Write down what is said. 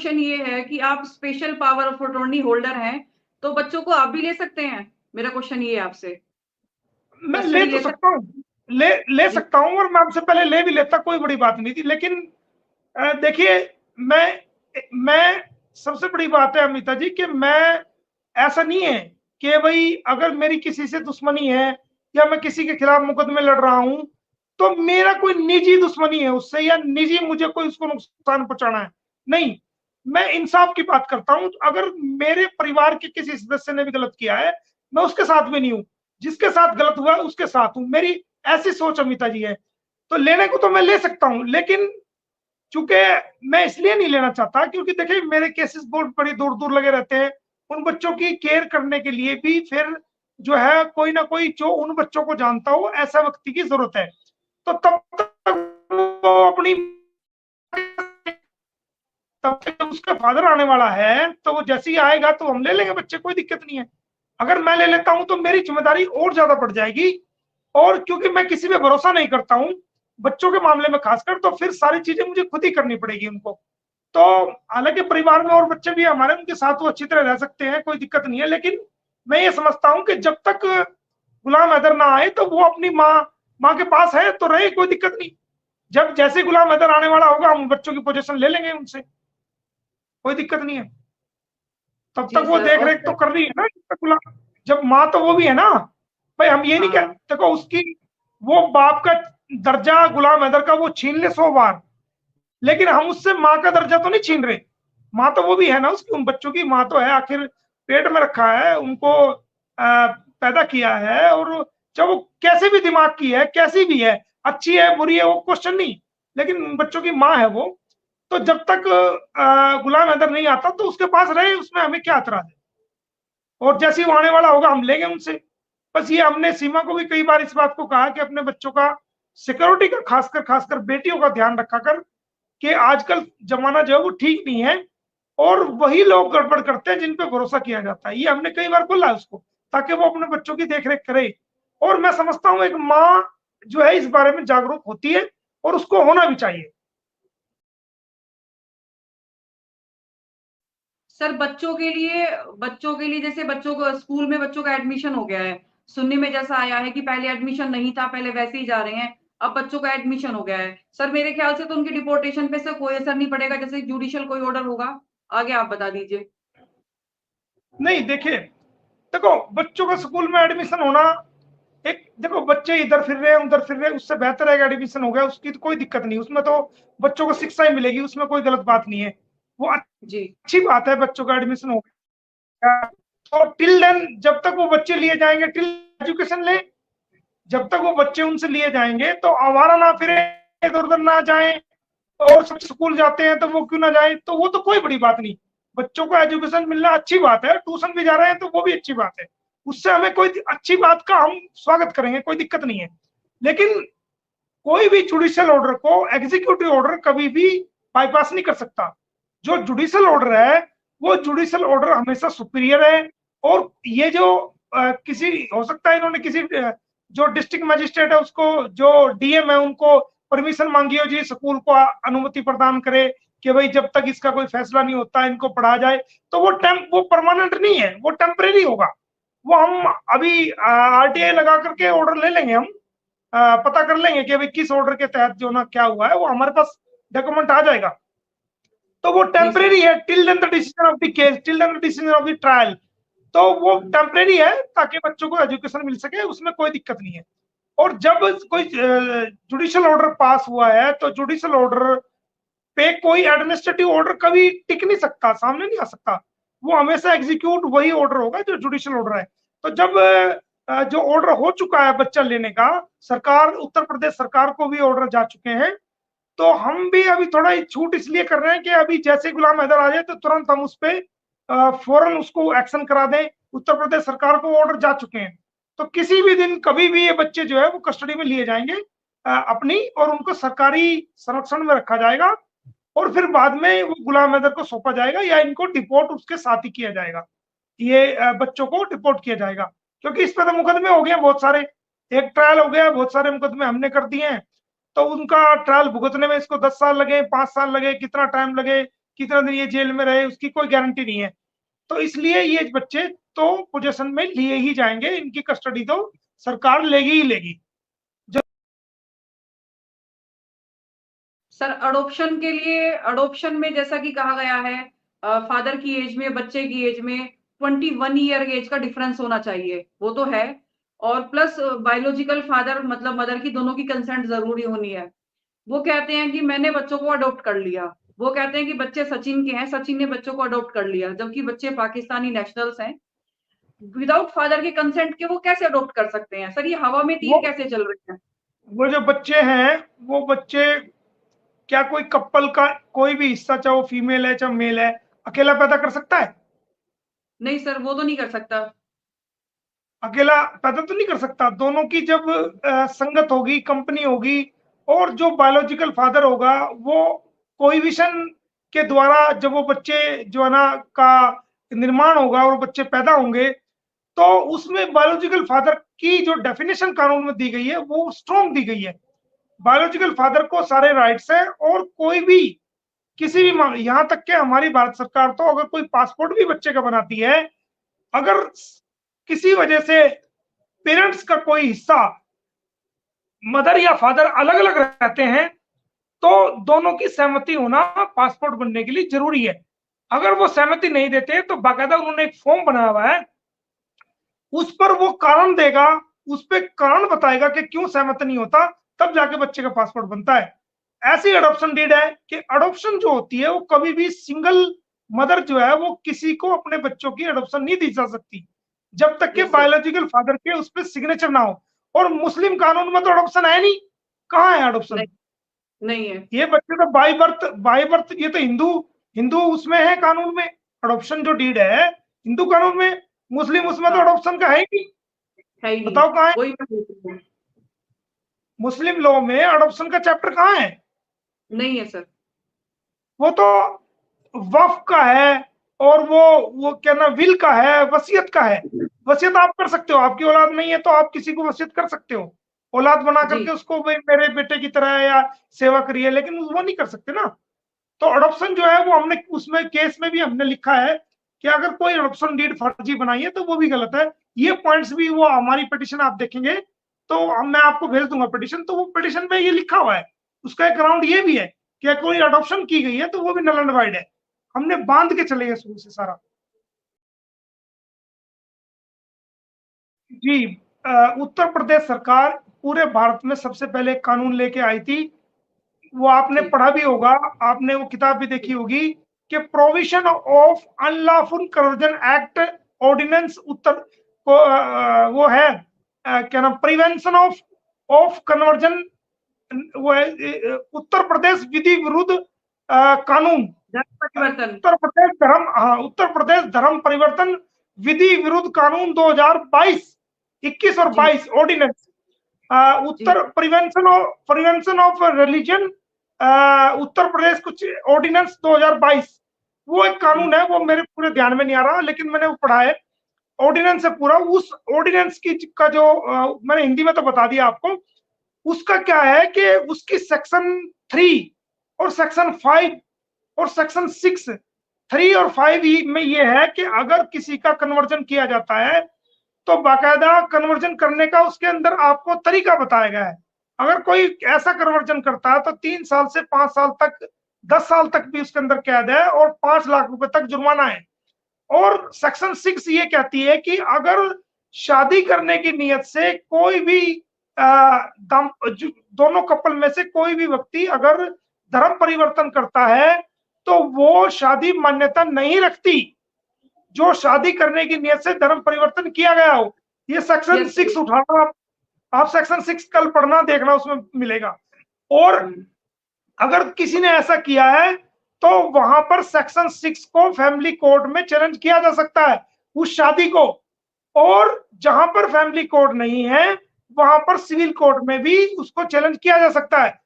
Question ये है कि आप special power of attorney holder हैं, तो बच्चों को आप भी ले सकते हैं? मेरा क्वेश्चन ये है आपसे। मैं ले कस्टडी तो ले सकता सकते हूँ, ले जी, सकता हूँ, और मैं आपसे पहले ले भी लेता, कोई बड़ी बात नहीं थी। लेकिन देखिए, मैं सबसे बड़ी बात है अमिता जी कि मैं, ऐसा नहीं है कि भाई अगर मेरी किसी से दुश्मनी है या मैं किसी के खिलाफ मुकदमे लड़ रहा हूं तो मेरा कोई निजी दुश्मनी है उससे, या निजी मुझे कोई उसको नुकसान पहुंचाना है। नहीं, मैं इंसाफ की बात करता हूं। अगर मेरे परिवार के किसी सदस्य ने भी गलत किया है, मैं उसके साथ भी नहीं हूं, जिसके साथ गलत हुआ है उसके साथ हूं। मेरी ऐसी सोच अमिता जी है। तो लेने को तो मैं ले सकता हूं, लेकिन चूंकि मैं इसलिए नहीं लेना चाहता क्योंकि देखिए मेरे केसेस बहुत बड़ी दूर दूर लगे रहते हैं। उन बच्चों की केयर करने के लिए भी फिर जो है कोई ना कोई जो उन बच्चों को जानता हो ऐसा व्यक्ति की जरूरत है। तो तब तक वो अपनी, तब तक उसका फादर आने वाला है तो वो जैसे ही आएगा तो हम ले लेंगे बच्चे, कोई दिक्कत नहीं है। अगर मैं ले लेता हूं तो मेरी जिम्मेदारी और ज्यादा बढ़ जाएगी, और क्योंकि मैं किसी पे भरोसा नहीं करता हूं बच्चों के मामले में खासकर, तो फिर सारी चीजें मुझे खुद ही करनी पड़ेगी उनको। तो हालांकि परिवार में और बच्चे भी हमारे, उनके साथ वो अच्छी तरह रह सकते हैं, कोई दिक्कत नहीं है। लेकिन मैं ये समझता हूँ कि जब तक गुलाम हैदर ना आए तो वो अपनी माँ के पास है तो रहे, कोई दिक्कत नहीं। जब जैसे गुलाम हैदर आने वाला होगा हम बच्चों की पोजीशन ले लेंगे उनसे, कोई दिक्कत नहीं है। तब जी तक वो सर। देख और रेख तो सर कर रही है ना, जब तक गुलाम, जब माँ तो वो भी है ना। भाई हम ये नहीं कह, हाँ, देखो उसकी, वो बाप का दर्जा गुलाम हैदर का वो छीन ले 100 बार, लेकिन हम उससे माँ का दर्जा तो नहीं छीन रहे। माँ तो वो भी है ना उसकी, उन बच्चों की माँ तो है, आखिर पेट में रखा है उनको, पैदा किया है। और जब वो कैसे भी दिमाग की है, कैसी भी है, अच्छी है बुरी है वो क्वेश्चन नहीं, लेकिन उन बच्चों की माँ है वो। तो जब तक गुलाम हैदर नहीं आता तो उसके पास रहे, उसमें हमें क्या एतराज है। और जैसे ही वो आने वाला होगा हम लेंगे उनसे। बस ये हमने सीमा को भी कई बार इस बात को कहा कि अपने बच्चों का सिक्योरिटी का, खासकर बेटियों का ध्यान रखा कर, कि आजकल जमाना जो है वो ठीक नहीं है, और वही लोग गड़बड़ करते हैं जिन पे भरोसा किया जाता है। ये हमने कई बार बोला है उसको, ताकि वो अपने बच्चों की देखरेख करे। और मैं समझता हूँ एक माँ जो है इस बारे में जागरूक होती है, और उसको होना भी चाहिए। सर बच्चों के लिए जैसे बच्चों को स्कूल में बच्चों का एडमिशन हो गया है, सुनने में जैसा आया है कि पहले एडमिशन नहीं था, पहले वैसे ही जा रहे हैं, अब बच्चों का एडमिशन हो गया है। सर मेरे ख्याल से तो उनकी डिपोर्टेशन पे से कोई असर नहीं पड़ेगा, जैसे जुडिशियल कोई ऑर्डर होगा। आगे आप बता दीजिए। नहीं देखिए, देखो बच्चों का स्कूल में एडमिशन होना, एक देखो बच्चे इधर फिर रहे हैं उधर फिर रहे हैं, उससे बेहतर है एडमिशन हो गया, उसकी तो कोई दिक्कत नहीं, उसमें तो बच्चों को शिक्षा ही मिलेगी, उसमें कोई गलत बात नहीं है। वो जी। अच्छी बात है बच्चों का एडमिशन हो गया। तो टिल देन जब तक वो बच्चे लिए जाएंगे, टिल एजुकेशन ले, जब तक वो बच्चे उनसे लिए जाएंगे तो आवारा ना फिरे, इधर उधर ना जाए, और सब स्कूल जाते हैं तो वो क्यों ना जाए, तो वो तो कोई बड़ी बात नहीं। बच्चों को एजुकेशन मिलना अच्छी बात है, ट्यूशन भी जा रहे हैं तो वो भी अच्छी बात है। उससे हमें कोई अच्छी बात का हम स्वागत करेंगे, कोई दिक्कत नहीं है। लेकिन कोई भी जुडिशियल ऑर्डर को एग्जीक्यूटिव ऑर्डर कभी भी बाईपास नहीं कर सकता। जो जुडिशियल ऑर्डर है वो जुडिशियल ऑर्डर हमेशा सुपीरियर है। और ये जो किसी, हो सकता है इन्होंने किसी जो डिस्ट्रिक्ट मजिस्ट्रेट है उसको, जो डीएम है उनको परमिशन मांगी हो जी स्कूल को अनुमति प्रदान करे कि भाई जब तक इसका कोई फैसला नहीं होता इनको पढ़ा जाए। तो वो परमानेंट नहीं है, वो टेम्परेरी होगा। वो हम अभी आरटीआई लगा करके ऑर्डर ले लेंगे, हम पता कर लेंगे कि भाई किस ऑर्डर के तहत जो ना क्या हुआ है, वो हमारे पास डॉक्यूमेंट आ जाएगा। तो वो जी सर। टेम्परेरी है, till then the decision of the case, till then the decision of the trial. तो वो टेम्परेरी है ताकि बच्चों को एजुकेशन मिल सके, उसमें कोई दिक्कत नहीं है। और जब कोई जुडिशियल ऑर्डर पास हुआ है तो जुडिशियल ऑर्डर पे कोई एडमिनिस्ट्रेटिव ऑर्डर कभी टिक नहीं सकता, सामने नहीं आ सकता। वो हमेशा एग्जीक्यूट वही ऑर्डर होगा जो जुडिशियल ऑर्डर है। तो जब जो ऑर्डर हो चुका है बच्चा लेने का, सरकार, उत्तर प्रदेश सरकार को भी ऑर्डर जा चुके हैं, तो हम भी अभी थोड़ा छूट इसलिए कर रहे हैं कि अभी जैसे गुलाम हैदर आ जाए तो तुरंत हम उस पर फौरन उसको एक्शन करा दें। उत्तर प्रदेश सरकार को ऑर्डर जा चुके हैं, तो किसी भी दिन कभी भी ये बच्चे जो है वो कस्टडी में लिए जाएंगे अपनी, और उनको सरकारी संरक्षण में रखा जाएगा। और फिर बाद में वो गुलाम हैदर को सौंपा जाएगा, या इनको डिपोर्ट उसके साथ ही किया जाएगा। ये बच्चों को डिपोर्ट किया जाएगा, क्योंकि इस पर तो मुकदमे हो गए बहुत सारे, एक ट्रायल हो गया, बहुत सारे मुकदमे हमने कर दिए हैं। तो उनका ट्रायल भुगतने में इसको 10 साल लगे, 5 साल लगे, कितना टाइम लगे, कितना दिन ये जेल में रहे उसकी कोई गारंटी नहीं है। तो इसलिए ये बच्चे तो पोजीशन में लिए ही जाएंगे, इनकी कस्टडी तो सरकार लेगी ही लेगी। सर अडोप्शन के लिए, अडोप्शन में जैसा कि कहा गया है फादर की एज में बच्चे की एज में 21 ईयर एज का डिफरेंस होना चाहिए, वो तो है। और प्लस बायोलॉजिकल फादर मतलब मदर की दोनों की कंसेंट जरूरी होनी है। वो कहते हैं कि मैंने बच्चों को अडॉप्ट कर लिया, वो कहते हैं कि बच्चे सचिन के हैं, सचिन ने बच्चों को अडॉप्ट कर लिया, जबकि बच्चे पाकिस्तानी नेशनल्स हैं। विदाउट फादर के कंसेंट के वो कैसे अडॉप्ट कर सकते हैं सर? ये हवा में तीर वो कैसे चल रहे हैं? वो जो बच्चे हैं, वो बच्चे क्या कोई कपल का कोई भी हिस्सा, चाहे वो फीमेल है चाहे मेल है, अकेला पैदा कर सकता है? नहीं सर, वो तो नहीं कर सकता। अकेला पैदा तो नहीं कर सकता। दोनों की जब संगत होगी, कंपनी होगी, और जो बायोलॉजिकल फादर होगा वो कोइविशन के द्वारा जब वो बच्चे जो है ना का निर्माण होगा और बच्चे पैदा होंगे, तो उसमें बायोलॉजिकल फादर की जो डेफिनेशन कानून में दी गई है वो स्ट्रॉन्ग दी गई है। बायोलॉजिकल फादर को सारे राइट्स है, और कोई भी किसी भी यहाँ तक के हमारी भारत सरकार तो अगर कोई पासपोर्ट भी बच्चे का बनाती है, अगर किसी वजह से पेरेंट्स का कोई हिस्सा, मदर या फादर अलग अलग रहते हैं, तो दोनों की सहमति होना पासपोर्ट बनने के लिए जरूरी है। अगर वो सहमति नहीं देते तो बाकायदा उन्होंने एक फॉर्म बनाया हुआ है, उस पर वो कारण देगा, उस पर कारण बताएगा कि क्यों सहमत नहीं होता, तब जाके बच्चे का पासपोर्ट बनता है। ऐसी अडॉप्शन डीड है कि अडॉप्शन जो होती है वो कभी भी सिंगल मदर जो है वो किसी को अपने बच्चों की अडॉप्शन नहीं दी जा सकती जब तक कि बायोलॉजिकल फादर के उस पर सिग्नेचर ना हो। और मुस्लिम कानून में तो अडॉप्शन है नहीं, कहाँ है अडॉप्शन? नहीं, नहीं है। ये बच्चे तो बाई बर्थ, ये तो हिंदू हिंदू उसमें है कानून में, अडॉप्शन जो डीड है हिंदू कानून में। मुस्लिम उसमें तो हाँ, अडॉप्शन का है ही नहीं। है ही नहीं। बताओ कहाँ है? वही मैं पूछ रही हूँ। मुस्लिम लॉ में अडॉप्शन का चैप्टर कहाँ है? नहीं है सर। वो तो वफ का है, और वो क्या ना, विल का है, वसीयत का है। वसीयत आप कर सकते हो, आपकी औलाद नहीं है तो आप किसी को वसीयत कर सकते हो, औलाद बना जी। करके उसको भाई मेरे बेटे की तरह या सेवा करिए, लेकिन वो नहीं कर सकते ना। तो अडॉप्शन जो है वो हमने उसमें केस में भी हमने लिखा है कि अगर कोई अडॉप्शन डीड फर्जी बनाई है तो वो भी गलत है। ये पॉइंट्स भी वो हमारी पिटिशन आप देखेंगे तो मैं आपको भेज दूंगा पिटिशन, तो वो पिटिशन में ये लिखा हुआ है। उसका एक राउंड ये भी है कि कोई अडॉप्शन की गई है तो वो भी नल एंड वाइड है। हमने बांध के चले गए शुरू से सारा। जी, उत्तर प्रदेश सरकार पूरे भारत में सबसे पहले कानून लेके आई थी। वो आपने जी। पढ़ा भी होगा, आपने वो किताब भी देखी होगी कि provision of unlawful conversion act ordinance उत्तर को वो है क्या नाम, प्रिवेंशन ऑफ ऑफ कन्वर्जन, वो है उत्तर प्रदेश विधि विरुद्ध कानून, धर्म परिवर्तन। उत्तर प्रदेश धर्म, हाँ, उत्तर प्रदेश धर्म परिवर्तन विधि विरुद्ध कानून 2022, 21 और जी। 22 ऑर्डिनेंस, जी। उत्तर prevention of religion Uttar Pradesh कुछ ऑर्डिनेंस 2022, वो एक कानून है। वो मेरे पूरे ध्यान में नहीं आ रहा, लेकिन मैंने वो पढ़ा है। ऑर्डिनेंस है पूरा। उस ऑर्डिनेंस की का जो मैंने हिंदी में तो बता दिया आपको, उसका क्या है कि उसकी सेक्शन 3 और सेक्शन 5 और सेक्शन 6, 3 और 5 में ये है कि अगर किसी का कन्वर्जन किया जाता है तो बाकायदा कन्वर्जन करने का उसके अंदर आपको तरीका बताया गया है। अगर कोई ऐसा कन्वर्जन करता है तो 3 साल से 5 साल तक, 10 साल तक भी उसके अंदर कैद है, और 5 लाख रुपए तक जुर्माना है। और सेक्शन 6 ये कहती है कि अगर शादी करने की नियत से कोई भी दोनों कपल में से कोई भी व्यक्ति अगर धर्म परिवर्तन करता है तो वो शादी मान्यता नहीं रखती, जो शादी करने की नियत से धर्म परिवर्तन किया गया हो। ये सेक्शन 6 उठाना, आप सेक्शन 6 कल पढ़ना, देखना, उसमें मिलेगा। और अगर किसी ने ऐसा किया है तो वहां पर सेक्शन 6 को फैमिली कोर्ट में चैलेंज किया जा सकता है, उस शादी को। और जहां पर फैमिली कोर्ट नहीं है वहां पर सिविल कोर्ट में भी उसको चैलेंज किया जा सकता है।